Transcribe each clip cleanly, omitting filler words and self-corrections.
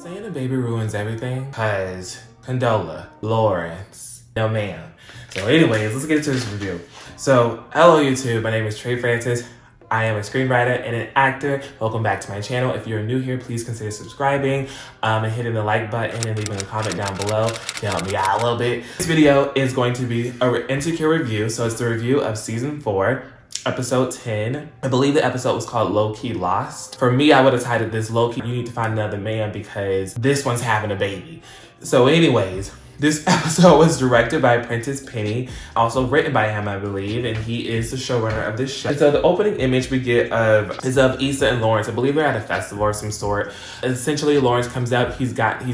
Saying a baby ruins everything because Condola, Lawrence, no ma'am. So anyways, let's get into this review. So hello YouTube, my name is Trey Francis. I am a screenwriter and an actor. Welcome back to my channel. If you're new here, please consider subscribing and hitting the like button and leaving a comment down below to help me out a little bit. This video is going to be an Insecure review. So it's the review of season 4. Episode 10. I believe the episode was called Lowkey Lost. For me, I would have titled this Lowkey, you need to find another man because this one's having a baby. So anyways, this episode was directed by Prentice Penny, also written by him, I believe, and he is the showrunner of this show. And so the opening image we get is of Issa and Lawrence. I believe they're at a festival of some sort. Essentially, Lawrence comes out, he's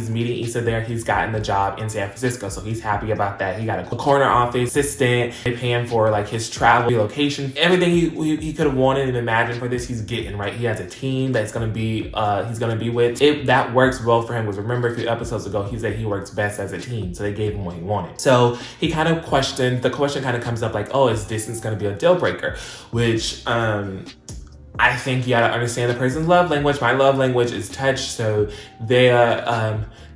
meeting Issa there, he's gotten the job in San Francisco, so he's happy about that. He got a corner office assistant, they pay him for like his travel, relocation, everything he could have wanted and imagined for this, he's getting, right? He has a team that's gonna be, he's gonna be with. That works well for him, because remember a few episodes ago, he said he works best as a team. So they gave him what he wanted. So he kind of questioned, the question kind of comes up like, oh, is distance going to be a deal breaker? Which I think you got to understand the person's love language. My love language is touch. So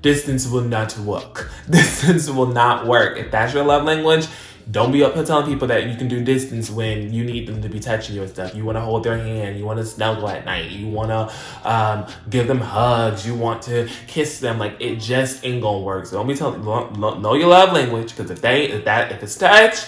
distance will not work. Distance will not work. If that's your love language, don't be up here telling people that you can do distance when you need them to be touching you and stuff. You want to hold their hand. You want to snuggle at night. You want to give them hugs. You want to kiss them. Like, it just ain't gonna work. So don't be telling, know your love language, because if it's touch,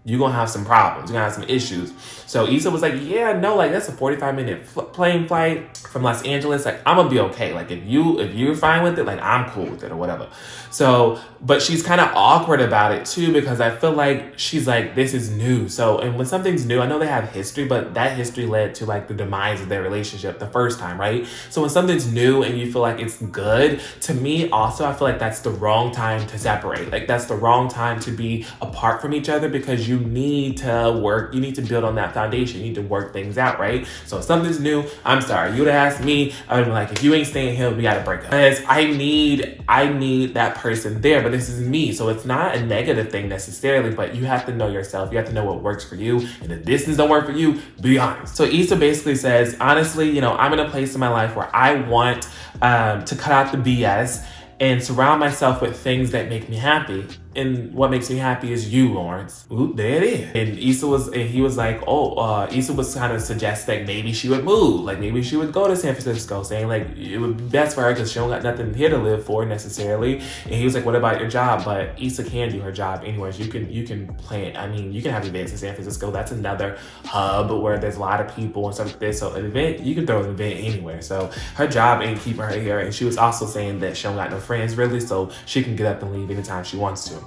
you're gonna have some problems. You're gonna have some issues. So Issa was like, yeah, no, like that's a 45-minute plane flight from Los Angeles. Like, I'm gonna be okay. Like, if you're fine with it, like I'm cool with it or whatever. So, but she's kind of awkward about it too, because I feel like she's like, this is new. So, and when something's new, I know they have history, but that history led to like the demise of their relationship the first time, right? So when something's new and you feel like it's good, to me also, I feel like that's the wrong time to separate. Like, that's the wrong time to be apart from each other, because you need to work, you need to build on that foundation. You need to work things out, right? So if something's new, I'm sorry, you would have asked me, I would be like, if you ain't staying here, we gotta break up. Because I need that person there, but this is me. So it's not a negative thing necessarily, but you have to know yourself. You have to know what works for you. And if distance don't work for you, be honest. So Issa basically says, honestly, you know, I'm in a place in my life where I want to cut out the BS and surround myself with things that make me happy. And what makes me happy is you, Lawrence. Ooh, there it is. And he was like, Issa was kind of suggesting maybe she would move. Like, maybe she would go to San Francisco, saying like, it would be best for her because she don't got nothing here to live for necessarily. And he was like, what about your job? But Issa can do her job anyways. You can plan, I mean, you can have events in San Francisco. That's another hub where there's a lot of people and stuff like this. So an event, you can throw an event anywhere. So her job ain't keeping her here. And she was also saying that she don't got no friends really, so she can get up and leave anytime she wants to.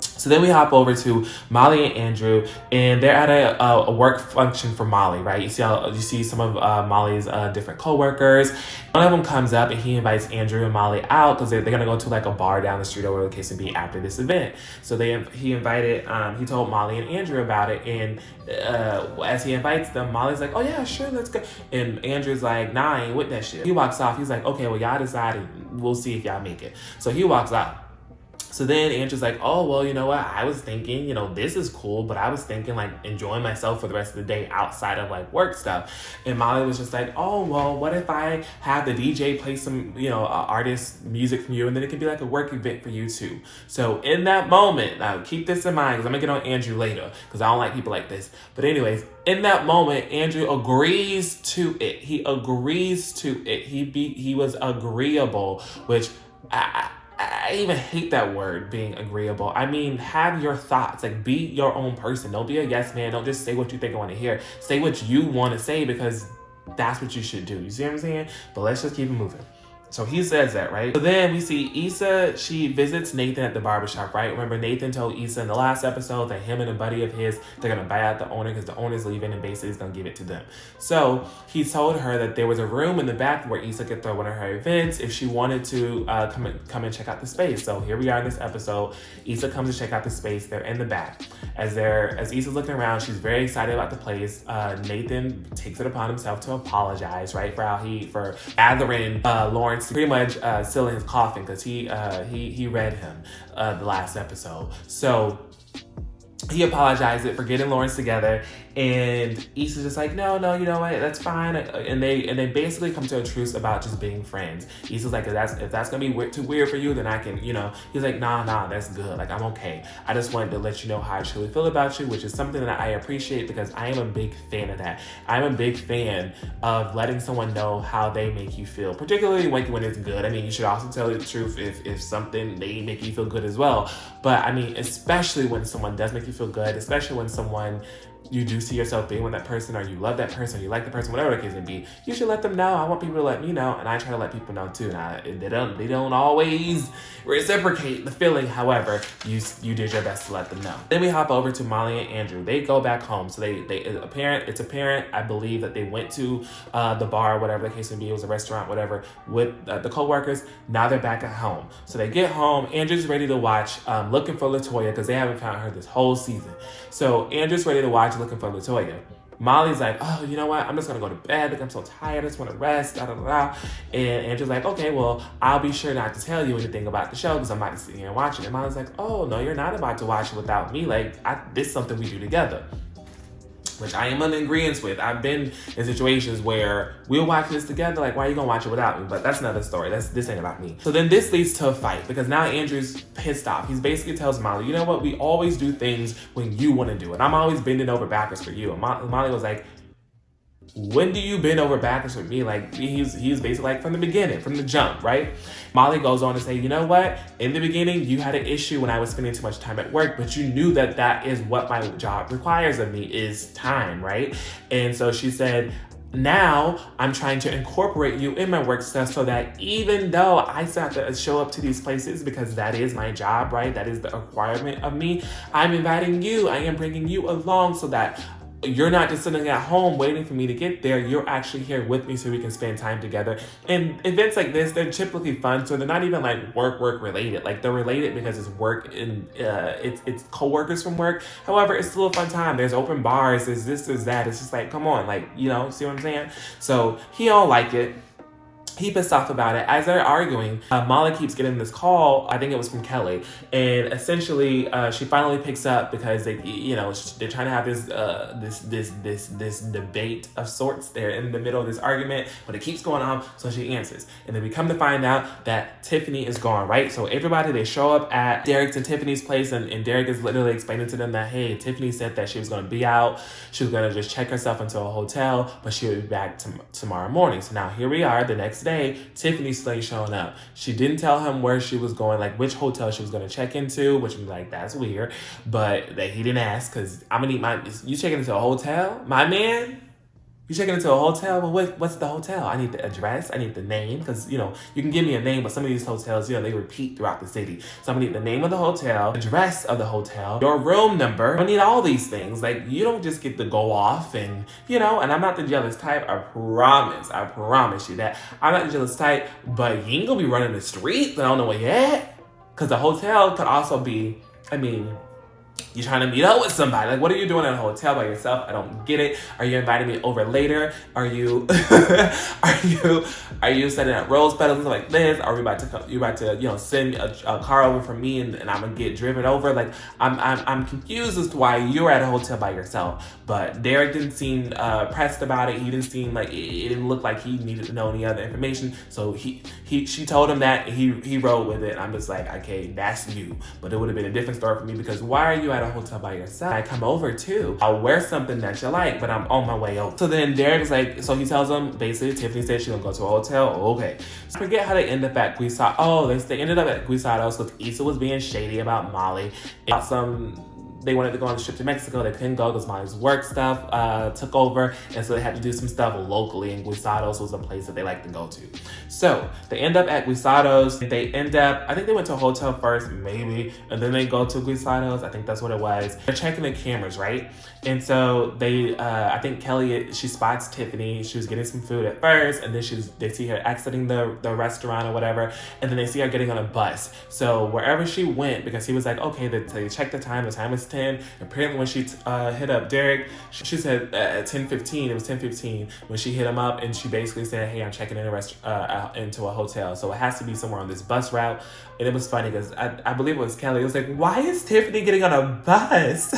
So then we hop over to Molly and Andrew, and they're at a work function for Molly, right? You see some of Molly's different coworkers. One of them comes up and he invites Andrew and Molly out because they're gonna go to like a bar down the street or whatever the case may be after this event. So he told Molly and Andrew about it, and as he invites them, Molly's like, oh yeah, sure, let's go. And Andrew's like, nah, I ain't with that shit. He walks off. He's like, okay, well, y'all decide and we'll see if y'all make it. So he walks out. So then Andrew's like, oh, well, you know what? I was thinking, you know, this is cool, but I was thinking like enjoying myself for the rest of the day outside of like work stuff. And Molly was just like, oh, well, what if I have the DJ play some, you know, artist music from you, and then it could be like a work event for you too. So in that moment, now keep this in mind, because I'm gonna get on Andrew later, because I don't like people like this. But anyways, in that moment, Andrew agrees to it. He agrees to it. He was agreeable, which I even hate that word, being agreeable. I mean, have your thoughts. Like, be your own person. Don't be a yes man. Don't just say what you think I want to hear. Say what you want to say, because that's what you should do. You see what I'm saying? But let's just keep it moving. So he says that, right? So then we see Issa, she visits Nathan at the barbershop, right? Remember, Nathan told Issa in the last episode that him and a buddy of his, they're gonna buy out the owner because the owner's leaving and basically he's gonna give it to them. So he told her that there was a room in the back where Issa could throw one of her events if she wanted to come and check out the space. So here we are in this episode. Issa comes to check out the space. They're in the back. As Issa's looking around, she's very excited about the place. Nathan takes it upon himself to apologize, right? For gathering Lawrence pretty much still in his coffin, because he read him the last episode. So he apologized for getting Lawrence together, And Issa's just like, no, you know what, that's fine. And they basically come to a truce about just being friends. Issa's like, if that's gonna be too weird for you, then I can, he's like, nah, that's good. Like, I'm okay. I just wanted to let you know how I truly feel about you, which is something that I appreciate because I am a big fan of that. I'm a big fan of letting someone know how they make you feel, particularly when it's good. I mean, you should also tell the truth if something, they make you feel good as well. But I mean, especially when someone does make you feel good, especially when someone you do see yourself being with that person, or you love that person, or you like the person, whatever the case may be, you should let them know. I want people to let me know, and I try to let people know too. Now, they don't always reciprocate the feeling. However, you did your best to let them know. Then we hop over to Molly and Andrew. They go back home. So it's apparent, I believe, that they went to the bar, whatever the case may be. It was a restaurant, whatever, with the co-workers. Now they're back at home. So they get home. Andrew's ready to watch Looking for LaToya, because they haven't found her this whole season. So Andrew's ready to watch Looking for LaToya. Molly's like, oh, you know what? I'm just gonna go to bed. Like, I'm so tired. I just want to rest. Da, da, da, da. And Andrew's like, okay, well, I'll be sure not to tell you anything about the show because I'm about to sit here and watch it. And Molly's like, oh no, you're not about to watch it without me. Like, this is something we do together, which I am in agreement with. I've been in situations where we'll watch this together. Like, why are you gonna watch it without me? But that's another story. This ain't about me. So then this leads to a fight because now Andrew's pissed off. He basically tells Molly, you know what? We always do things when you want to do it. I'm always bending over backwards for you. And Molly was like, when do you bend over backwards for me? Like, he's basically like from the beginning, from the jump, right? Molly goes on to say, you know what? In the beginning, you had an issue when I was spending too much time at work, but you knew that is what my job requires of me, is time, right? And so she said, now I'm trying to incorporate you in my work stuff so that even though I still have to show up to these places because that is my job, right? That is the requirement of me. I'm inviting you. I am bringing you along so that you're not just sitting at home waiting for me to get there. You're actually here with me so we can spend time together. And events like this, they're typically fun. So they're not even like work related. Like, they're related because it's work and it's co-workers from work. However, it's still a fun time. There's open bars. There's this, there's that. It's just like, come on, like, see what I'm saying? So he don't like it. He pissed off about it. As they're arguing, Molly keeps getting this call. I think it was from Kelly, and essentially, she finally picks up because they're trying to have this debate of sorts. They're in the middle of this argument, but it keeps going on. So she answers, and then we come to find out that Tiffany is gone. Right. So everybody, they show up at Derek's and Tiffany's place, and Derek is literally explaining to them that, hey, Tiffany said that she was going to be out. She was going to just check herself into a hotel, but she'll be back tomorrow morning. So now here we are, the next day. Tiffany's still showing up. She didn't tell him where she was going, like which hotel she was going to check into, which was like, that's weird. But he didn't ask because I'm going to need you checking into a hotel? My man? You checking into a hotel? Well, what's the hotel? I need the address. I need the name because, you can give me a name, but some of these hotels, they repeat throughout the city. So I'm going to need the name of the hotel, address of the hotel, your room number. I need all these things. Like, you don't just get to go off and, and I'm not the jealous type. I promise you that. I'm not the jealous type, but you ain't going to be running the streets. I don't know where you're at. Because the hotel could also be, you're trying to meet up with somebody. Like, what are you doing at a hotel by yourself? I don't get it. Are you inviting me over later? Are you are you setting up rose petals like this? Are we about to come? You about to send a car over for me and I'm gonna get driven over? Like, I'm confused as to why you're at a hotel by yourself. But Derek didn't seem pressed about it. He didn't seem like it didn't look like he needed to know any other information. So she told him that and he rode with it. I'm just like, okay, that's you. But it would have been a different story for me because why are you at a hotel by yourself? I come over too. I'll wear something that you like, but I'm on my way over. So then Derek's like, so he tells him, basically, Tiffany said she's gonna go to a hotel. Okay. So forget how they end up at Guisado. Oh, they ended up at Guisado's because Issa was being shady about Molly. They wanted to go on the trip to Mexico. They couldn't go because Molly's work stuff took over. And so they had to do some stuff locally. And Guisado's was a place that they like to go to. So they end up at Guisado's. They end up, I think they went to a hotel first, maybe. And then they go to Guisado's. I think that's what it was. They're checking the cameras, right? And so I think Kelly, she spots Tiffany. She was getting some food at first. And then they see her exiting the restaurant or whatever. And then they see her getting on a bus. So wherever she went, because he was like, okay, they checked the time is 10. Apparently when she hit up Derek, she said at 10:15, it was 10:15 when she hit him up, and she basically said, hey, I'm checking in into a hotel. So it has to be somewhere on this bus route. And it was funny because I believe it was Kelly. It was like, why is Tiffany getting on a bus?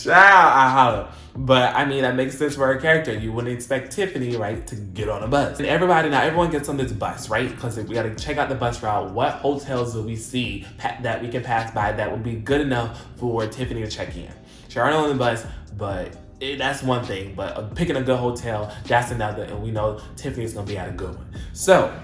I holler. But I mean, that makes sense for her character. You wouldn't expect Tiffany, right, to get on a bus. And everyone gets on this bus, right? Because we got to check out the bus route. What hotels do we see that we can pass by that would be good enough for Tiffany to check in? She already on the bus, but that's one thing. But picking a good hotel, that's another. And we know Tiffany's going to be at a good one. So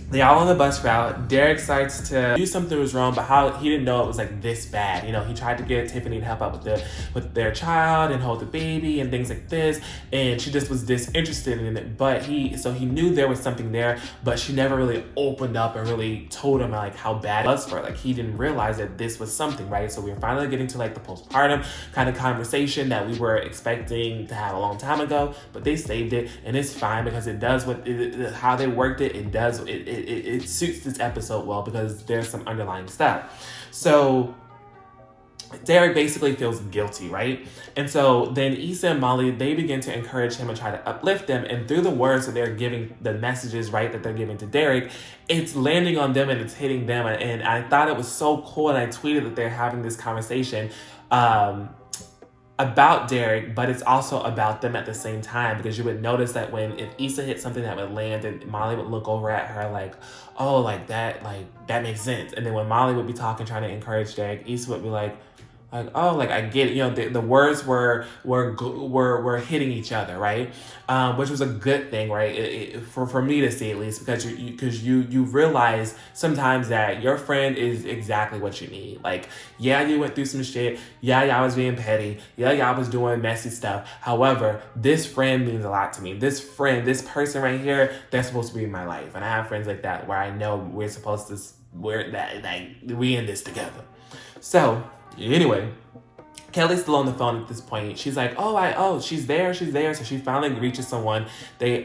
they all on the bus route. Derek starts to do something was wrong, but how he didn't know it was like this bad. You know, he tried to get Tiffany to help out with their child and hold the baby and things like this, and she just was disinterested in it. But he knew there was something there, but she never really opened up and really told him like how bad it was for her. Like he didn't realize that this was something, right? So we were finally getting to like the postpartum kind of conversation that we were expecting to have a long time ago, but they saved it, and it's fine because it does how they worked it. It does it suits this episode well because there's some underlying stuff. So Derek basically feels guilty, right? And so then Issa and Molly, they begin to encourage him and try to uplift them. And through the words that they're giving, the messages, right, that they're giving to Derek, it's landing on them and it's hitting them. And I thought it was so cool. And I tweeted that they're having this conversation about Derek, but it's also about them at the same time, because you would notice that if Issa hit something that would land, and Molly would look over at her like, oh, like that makes sense. And then when Molly would be talking, trying to encourage Derek, Issa would be like, oh, like I get it. You know, the words were hitting each other, right? Which was a good thing, right? For me to see, at least, because you realize sometimes that your friend is exactly what you need. Like, yeah, you went through some shit. Yeah, y'all was being petty. Yeah, y'all was doing messy stuff. However, this friend means a lot to me. This person right here, they're supposed to be in my life, and I have friends like that where I know we in this together. So anyway, Kelly's still on the phone at this point. She's like, she's there. So she finally reaches someone. They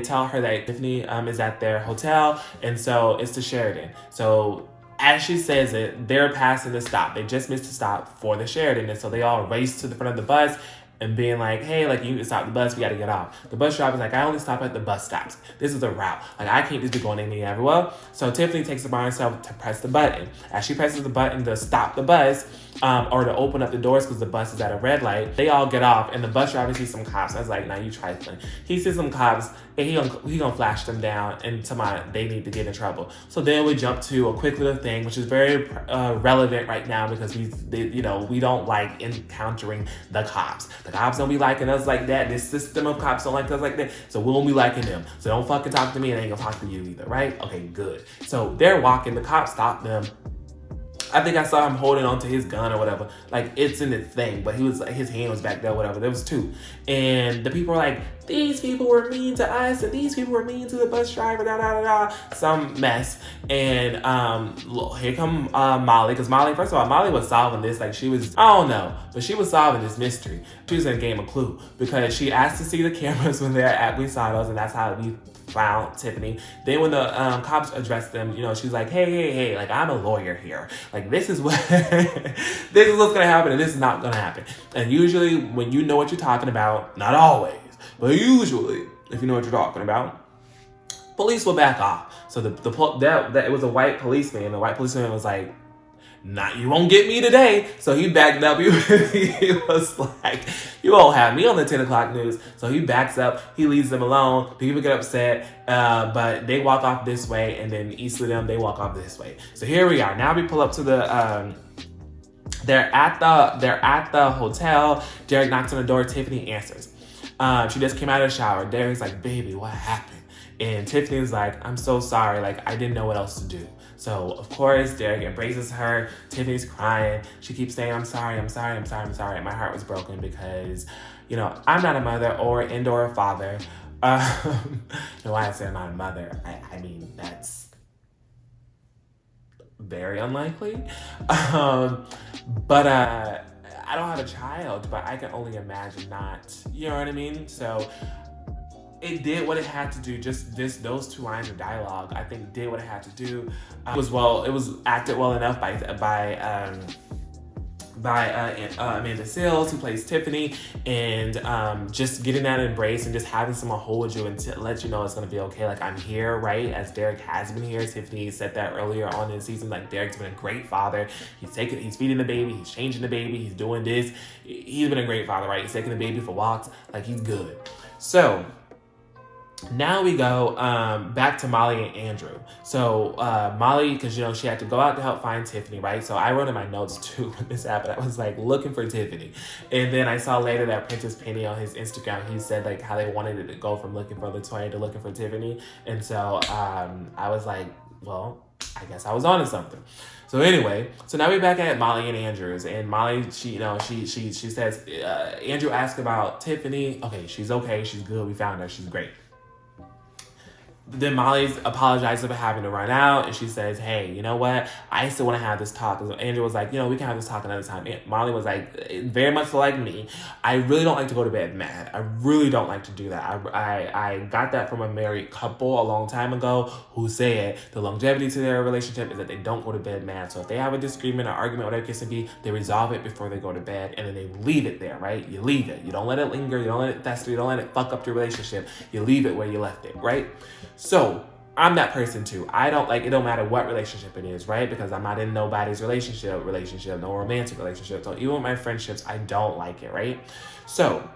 tell her that Tiffany is at their hotel, and so it's the Sheridan. So as she says it, they're passing the stop. They just missed the stop for the Sheridan, and so they all race to the front of the bus and being like, hey, like, you need to stop the bus, we gotta get off. The bus driver's like, I only stop at the bus stops. This is a route. Like, I can't just be going any everywhere. So Tiffany takes it by herself to press the button. As she presses the button to stop the bus, or to open up the doors because the bus is at a red light, they all get off, and the bus driver sees some cops. I was like, nah, you trifling. He sees some cops, and he gonna flash them down, and they need to get in trouble. So then we jump to a quick little thing, which is very relevant right now, because we don't like encountering the cops. The cops don't be liking us like that. This system of cops don't like us like that. So we won't be liking them. So don't fucking talk to me, and I ain't gonna talk to you either, right? Okay, good. So they're walking, the cops stop them. I think I saw him holding onto his gun or whatever. Like, it's in the thing, but his hand was back there, whatever. There was two. And the people were like, these people were mean to us, and these people were mean to the bus driver, some mess. And here come Molly, because first of all, Molly was solving this. Like, she was, I don't know, but she was solving this mystery. She was in a game of Clue, because she asked to see the cameras when they're at We Saw Those, and that's how we found Tiffany. Then when the cops addressed them, she's like, hey, like, I'm a lawyer here. Like, this is what's gonna happen, and this is not gonna happen. And usually when you know what you're talking about, not always, but usually if you know what you're talking about, police will back off. So it was a white policeman. The white policeman was like, nah, you won't get me today. So he backed up. He was like, you won't have me on the 10 o'clock news. So he backs up. He leaves them alone. People get upset. But they walk off this way. And then east of them, they walk off this way. So here we are. Now we pull up to the... They're at the hotel. Derek knocks on the door. Tiffany answers. She just came out of the shower. Derek's like, baby, what happened? And Tiffany's like, I'm so sorry. Like, I didn't know what else to do. So, of course, Derek embraces her. Tiffany's crying. She keeps saying, I'm sorry. And my heart was broken because, I'm not a mother or a father. Why I say I'm not a mother, I mean, that's very unlikely. But I don't have a child, but I can only imagine not. You know what I mean? So it did what it had to do. Just those two lines of dialogue, I think, did what it had to do. It was acted well enough by by Amanda Seales, who plays Tiffany, and just getting that embrace and just having someone hold you and let you know it's gonna be okay. Like, I'm here, right? As Derek has been here. Tiffany said that earlier on in the season. Like, Derek's been a great father. He's feeding the baby, he's changing the baby, he's doing this. He's been a great father, right? He's taking the baby for walks. Like, he's good. So now we go back to Molly and Andrew. So Molly, because she had to go out to help find Tiffany, right? So I wrote in my notes too when this happened. I was like looking for Tiffany, and then I saw later that Princess Penny on his Instagram, he said like how they wanted it to go from looking for Latoya to looking for Tiffany, and so I was like, well, I guess I was onto something. So anyway, so now we're back at Molly and Andrew's, and Molly, she says Andrew asked about Tiffany. Okay, she's good. We found her. She's great. Then Molly's apologizing for having to run out, and she says, hey, you know what? I still want to have this talk. And Andrew was like, we can have this talk another time. And Molly was like, very much like me, I really don't like to go to bed mad. I really don't like to do that. I got that from a married couple a long time ago who said the longevity to their relationship is that they don't go to bed mad. So if they have a disagreement or argument, whatever it gets to be, they resolve it before they go to bed, and then they leave it there, right? You leave it. You don't let it linger. You don't let it fester. You don't let it fuck up your relationship. You leave it where you left it, right? So I'm that person too. I don't it don't matter what relationship it is, right? Because I'm not in nobody's relationship, no romantic relationship. So even with my friendships, I don't like it, right? So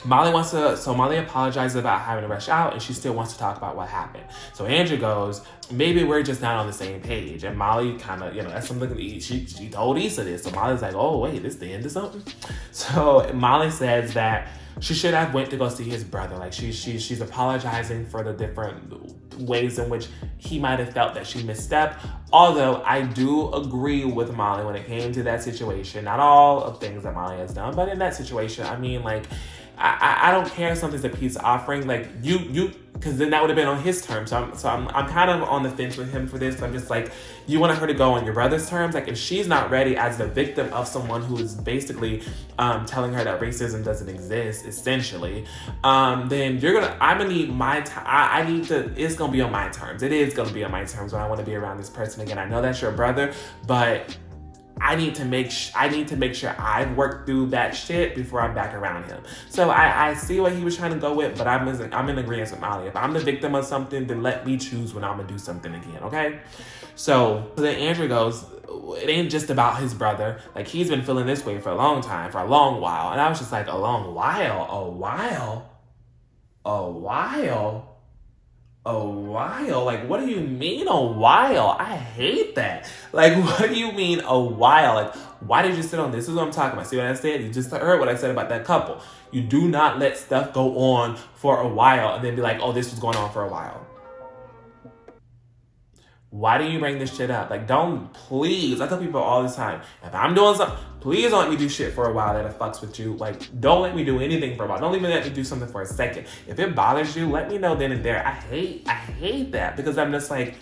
Molly apologizes about having to rush out, and she still wants to talk about what happened. So Andrew goes, maybe we're just not on the same page. And Molly kind of, that's something she told Issa this. So Molly's like, oh wait, this the end of something? So Molly says that she should have went to go see his brother. Like she's apologizing for the different ways in which he might have felt that she misstepped. Although I do agree with Molly when it came to that situation. Not all of things that Molly has done, but in that situation, I mean, like, I don't care if something's a peace offering. Like you because then that would have been on his terms. So I'm kind of on the fence with him for this. I'm just like, you want her to go on your brother's terms? Like, if she's not ready as the victim of someone who is basically telling her that racism doesn't exist, essentially, then I'm gonna need my time. It's gonna be on my terms. It is gonna be on my terms when I want to be around this person again. I know that's your brother, but I need to make sure I've worked through that shit before I'm back around him. So I see what he was trying to go with, but I'm in agreement with Molly. If I'm the victim of something, then let me choose when I'm gonna do something again, okay? So then Andrew goes, it ain't just about his brother. Like, he's been feeling this way for a long time, for a long while. And I was just like, a long while? A while? A while? A while? Like, what do you mean a while? I hate that. Like, what do you mean a while? Like, why did you sit on this? This is what I'm talking about. See what I said? You just heard what I said about that couple. You do not let stuff go on for a while and then be like, oh, this was going on for a while. Why do you bring this shit up? Like, don't, please. I tell people all the time, if I'm doing something, please don't let me do shit for a while that it fucks with you. Like, don't let me do anything for a while. Don't even let me do something for a second. If it bothers you, let me know then and there. I hate that, because I'm just like,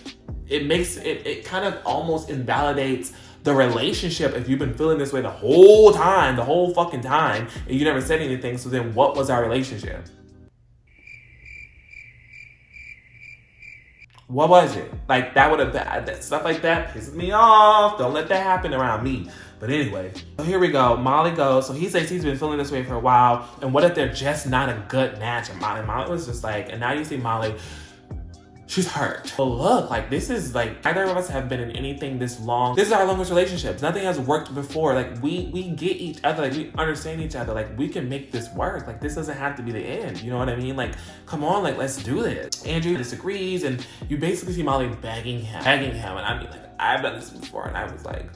it kind of almost invalidates the relationship if you've been feeling this way the whole fucking time, and you never said anything. So then what was our relationship? What was it? Like, that would have, that stuff like that pisses me off. Don't let that happen around me. But anyway, so here we go. Molly goes, so he says he's been feeling this way for a while. And what if they're just not a good match? And Molly was just like, and now you see Molly, she's hurt. But look, like, this is like, neither of us have been in anything this long. This is our longest relationships. Nothing has worked before. Like, we get each other. Like, we understand each other. Like, we can make this work. Like, this doesn't have to be the end. You know what I mean? Like, come on, like, let's do this. Andrew disagrees, and you basically see Molly begging him. And I mean, like, I've done this before, and I was like,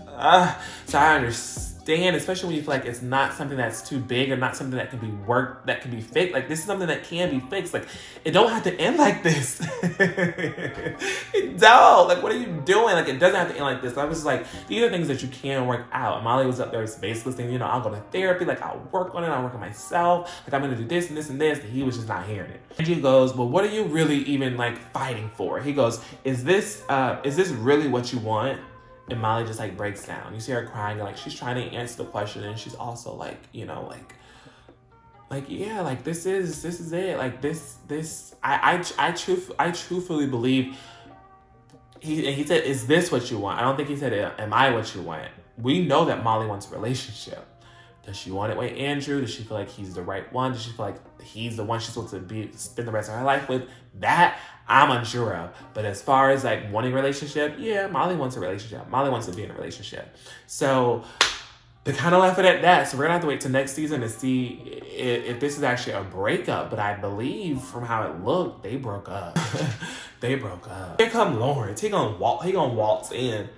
so I understand, especially when you feel like it's not something that's too big or not something that can be worked, that can be fixed. Like, this is something that can be fixed. Like, it don't have to end like this. It don't. Like, what are you doing? Like, it doesn't have to end like this. I was like, these are things that you can work out. And Molly was up there basically saying, I'll go to therapy. Like, I'll work on it. I'll work on myself. Like, I'm going to do this and this and this. And he was just not hearing it. And he goes, well, what are you really even, like, fighting for? He goes, is this really what you want? And Molly just, like, breaks down. You see her crying, like, she's trying to answer the question, and she's also like, yeah, like, this is it. Like, I truthfully believe he said, is this what you want? I don't think he said, am I what you want? we know that Molly wants a relationship. Does she want it with Andrew? Does she feel like he's the right one? Does she feel like he's the one she's supposed to spend the rest of her life with? That I'm unsure of. But as far as like wanting a relationship, yeah, Molly wants a relationship. Molly wants to be in a relationship. So they kind of left it at that. So we're gonna have to wait till next season to see if this is actually a breakup. But I believe from how it looked, they broke up. They broke up. Here come Lawrence. He gonna waltz in.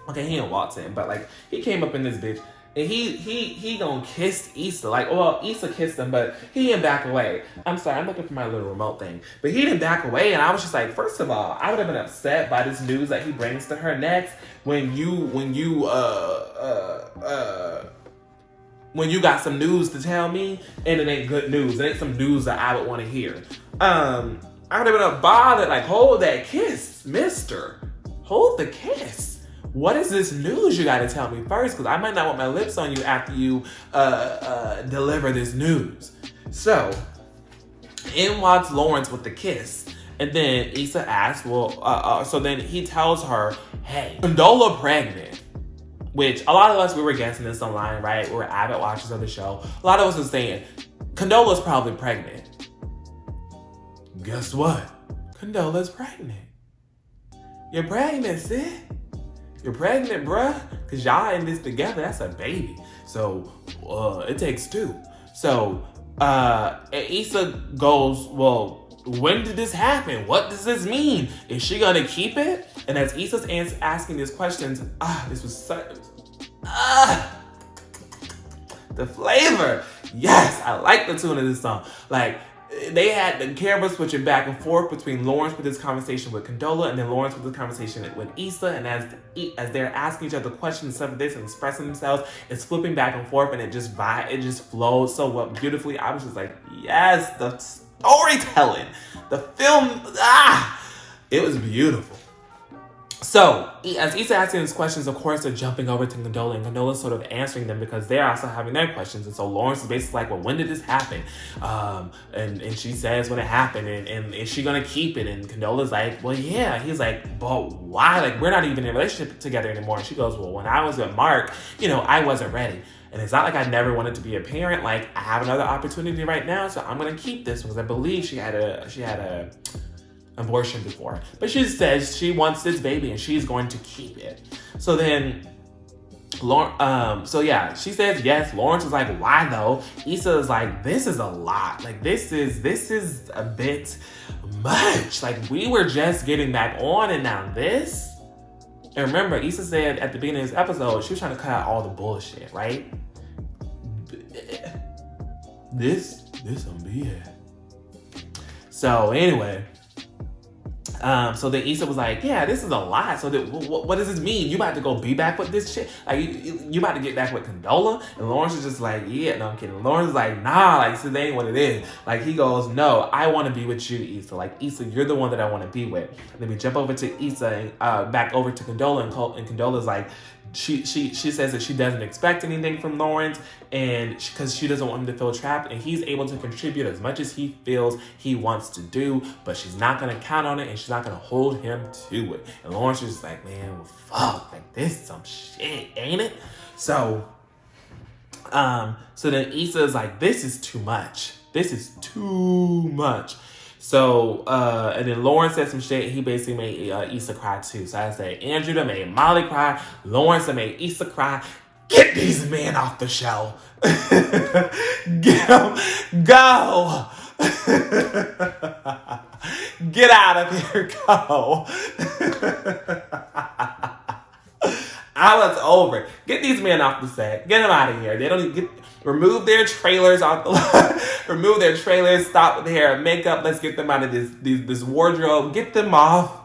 Okay, he didn't waltz in, but like he came up in this bitch. And he gonna kiss Issa. Like, well, Issa kissed him, but he didn't back away. I'm sorry, I'm looking for my little remote thing. But he didn't back away, and I was just like, first of all, I would have been upset by this news that he brings to her next when you got some news to tell me, and it ain't good news. It ain't some news that I would want to hear. I would have been bothered, like, hold that kiss, mister. Hold the kiss. What is this news you gotta tell me first? Because I might not want my lips on you after you deliver this news. So, in walks Lawrence with the kiss. And then Issa asks, so then he tells her, hey, Condola pregnant. Which, a lot of us, we were guessing this online, right? We were avid watchers of the show. A lot of us were saying, Condola's probably pregnant. Guess what? Condola's pregnant. You're pregnant, sis. You're pregnant, bruh, because y'all in this together. That's a baby. So, it takes two. So, Issa goes, well, when did this happen? What does this mean? Is she gonna keep it? And as Issa's asking these questions, this was such, the flavor. Yes, I like the tune of this song. Like, they had the camera switching back and forth between Lawrence with his conversation with Condola and then Lawrence with his conversation with Issa. And as they're asking each other questions and stuff like this and expressing themselves, it's flipping back and forth and it just flows so well, beautifully. I was just like, yes, the storytelling, the film, it was beautiful. So, as Issa asking these questions, of course, they're jumping over to Condola, and Condola's sort of answering them because they're also having their questions. And so Lawrence is basically like, well, when did this happen? And she says when it happened, and is she gonna keep it? And Condola's like, well, yeah. He's like, but why? Like, we're not even in a relationship together anymore. And she goes, well, when I was with Mark, I wasn't ready. And it's not like I never wanted to be a parent. Like, I have another opportunity right now, so I'm gonna keep this because I believe she had a abortion before. But she says she wants this baby and she's going to keep it. So then, she says yes. Lawrence is like, why though? Issa is like, this is a lot. Like, this is a bit much. Like, we were just getting back on and now this. And remember, Issa said at the beginning of this episode, she was trying to cut out all the bullshit, right? This some BS. So anyway, so then Issa was like, yeah, this is a lot. So what does this mean? You about to go be back with this shit? Like, you about to get back with Condola? And Lawrence is just like, yeah, no, I'm kidding. Lawrence is like, nah, like, this ain't what it is. Like, he goes, no, I want to be with you, Issa. Like, Issa, you're the one that I want to be with. And then we jump over to Issa and back over to Condola, and Condola's like, she says that she doesn't expect anything from Lawrence, and because she doesn't want him to feel trapped, and he's able to contribute as much as he feels he wants to do, but she's not gonna count on it, and she's not gonna hold him to it. And Lawrence is just like, man, well, fuck, like, this is some shit, ain't it? So then Issa is like, this is too much. This is too much. So, and then Lawrence said some shit, and he basically made Issa cry too. So I said, Andrew done made Molly cry, Lawrence done made Issa cry. Get these men off the show. Get them, go. Get out of here, go. I was over. Get these men off the set. Get them out of here. They don't even remove their trailers off the remove their trailers, stop with the hair and makeup. Let's get them out of this wardrobe. Get them off.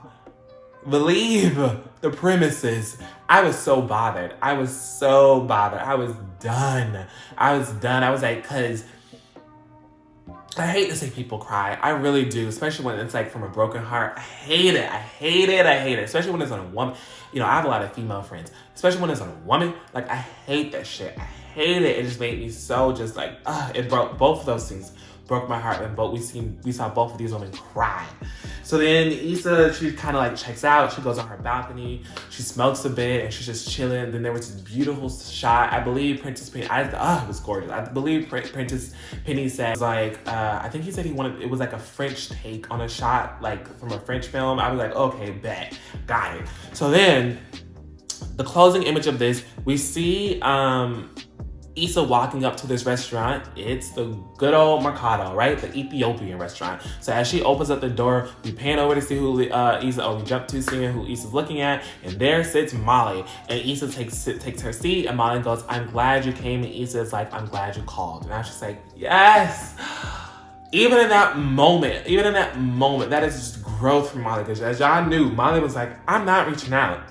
Leave the premises. I was so bothered. I was done. I was like, cause I hate to see people cry. I really do, especially when it's like from a broken heart. I hate it. Especially when it's on a woman. I have a lot of female friends. Especially when it's on a woman. Like, I hate that shit. I hate it. It just made me so just like, it broke both of those things. Broke my heart, and we saw both of these women cry. So then Issa, she kind of like checks out. She goes on her balcony. She smokes a bit and she's just chilling. Then there was this beautiful shot. I believe Princess Penny, it was gorgeous. I believe Princess Penny said, like, I think he said it was like a French take on a shot, like from a French film. I was like, okay, bet, got it. So then the closing image of this, we see Issa walking up to this restaurant. It's the good old Mercado, right? The Ethiopian restaurant. So as she opens up the door, we pan over to see who we jump to seeing who Issa's looking at, and there sits Molly. And Issa takes her seat, and Molly goes, I'm glad you came, and Issa's like, I'm glad you called. And I was just like, yes! Even in that moment, that is just growth for Molly. Because as y'all knew, Molly was like, I'm not reaching out.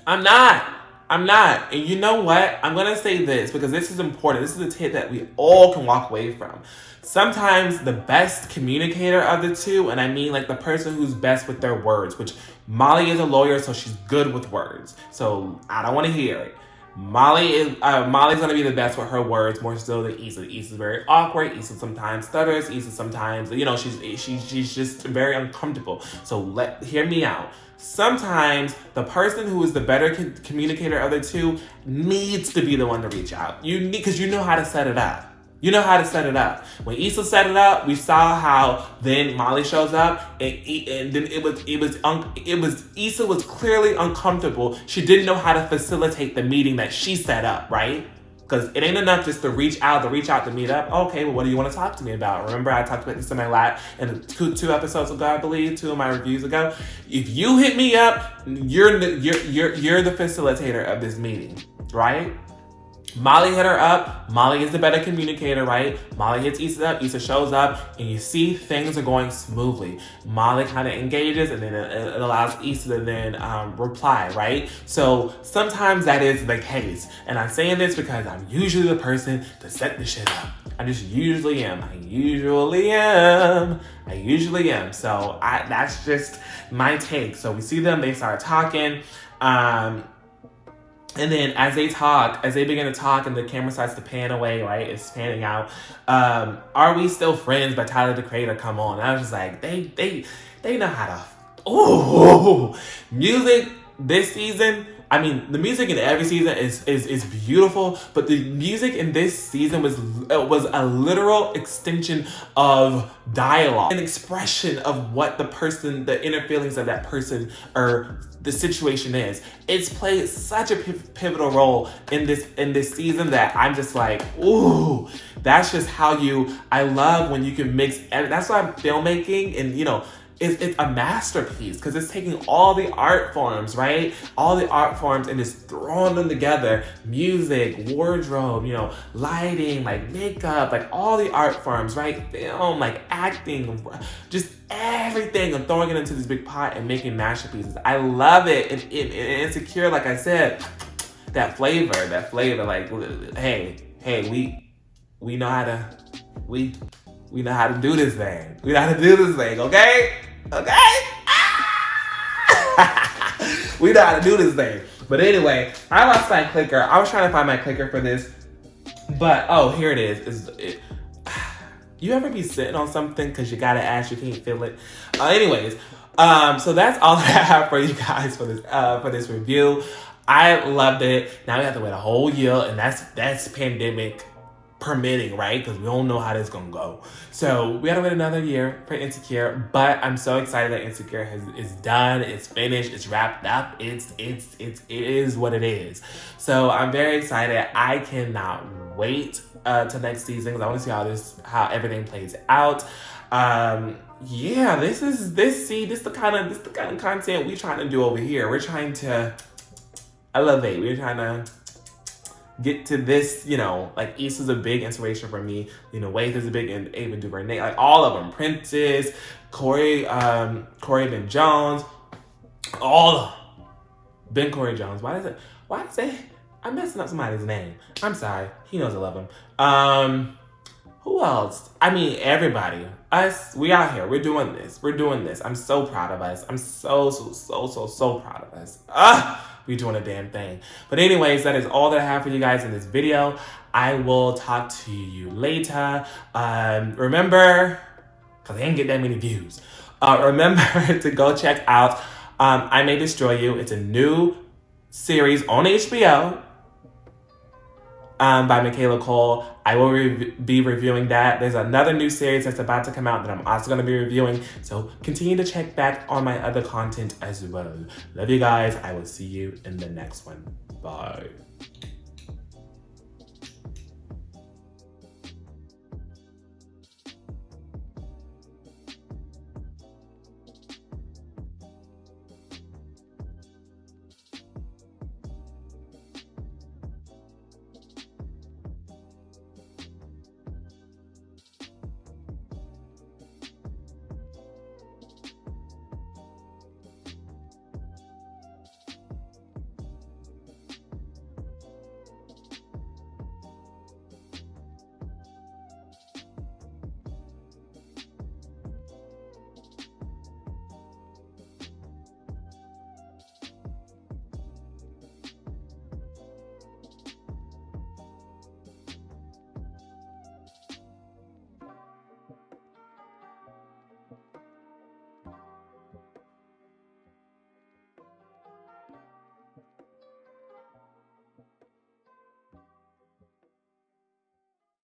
I'm not. And you know what? I'm going to say this because this is important. This is a tip that we all can walk away from. Sometimes the best communicator of the two, and I mean like the person who's best with their words, which Molly is a lawyer, so she's good with words. So I don't want to hear it. Molly's going to be the best with her words more so than Issa. Issa's very awkward. Issa sometimes stutters. Issa sometimes, she's just very uncomfortable. So hear me out. Sometimes the person who is the better communicator of the two needs to be the one to reach out. Because you know how to set it up. You know how to set it up. When Issa set it up, we saw how then Molly shows up, and then Issa was clearly uncomfortable. She didn't know how to facilitate the meeting that she set up, right? Because it ain't enough just to reach out to meet up. Okay, well, what do you want to talk to me about? Remember, I talked about this in my last, in two episodes ago, I believe, 2 of my reviews ago. If you hit me up, you're the facilitator of this meeting, right? Molly hit her up. Molly is the better communicator, right? Molly hits Issa up. Issa shows up, and you see things are going smoothly. Molly kind of engages, and then it allows Issa to then reply, right? So sometimes that is the case. And I'm saying this because I'm usually the person to set the shit up. I just usually am. I usually am. So that's just my take. So we see them. They start talking. And then as they begin to talk and the camera starts to pan away, right? It's panning out. Are We Still Friends by Tyler, the Creator come on. And I was just like, they know how to, music this season. I mean, the music in every season is beautiful, but the music in this season was a literal extension of dialogue, an expression of what the inner feelings of that person or the situation is. It's played such a pivotal role in this season that I'm just like, ooh, that's just how I love when you can mix, and that's why filmmaking and, it's a masterpiece because it's taking all the art forms, right? All the art forms and just throwing them together. Music, wardrobe, lighting, like makeup, like all the art forms, right? Film, like acting, just everything, and throwing it into this big pot and making masterpieces. I love it. And Insecure, like I said, that flavor, like, hey, we know how to, we know how to do this thing. We know how to do this thing, okay? Okay? We know how to do this thing. But anyway, I lost my clicker. I was trying to find my clicker for this. But, here it is. You ever be sitting on something because you gotta ask, you can't feel it? Anyways, so that's all that I have for you guys for this review. I loved it. Now we have to wait a whole year, and that's pandemic permitting, right? Because we don't know how this is gonna go. So we gotta wait another year for Insecure, but I'm so excited that Insecure is done, it's finished, it's wrapped up, it is what it is. So I'm very excited. I cannot wait to next season because I want to see how everything plays out. This is the kind of content we're trying to do over here. We're trying to elevate. We're trying to get to this, like Issa's a big inspiration for me. Waith is a big, and Ava DuVernay, like all of them. Princess, Corey Ben Jones, all of them. Ben Corey Jones. Why is it? I'm messing up somebody's name. I'm sorry. He knows I love him. Who else? I mean, everybody. Us, we out here. We're doing this. I'm so proud of us. I'm so proud of us. We're doing a damn thing. But anyways, that is all that I have for you guys in this video. I will talk to you later. Remember, because I didn't get that many views. remember to go check out I May Destroy You. It's a new series on HBO by Michaela Cole. I will be reviewing that. There's another new series that's about to come out that I'm also going to be reviewing. So continue to check back on my other content as well. Love you guys. I will see you in the next one. Bye.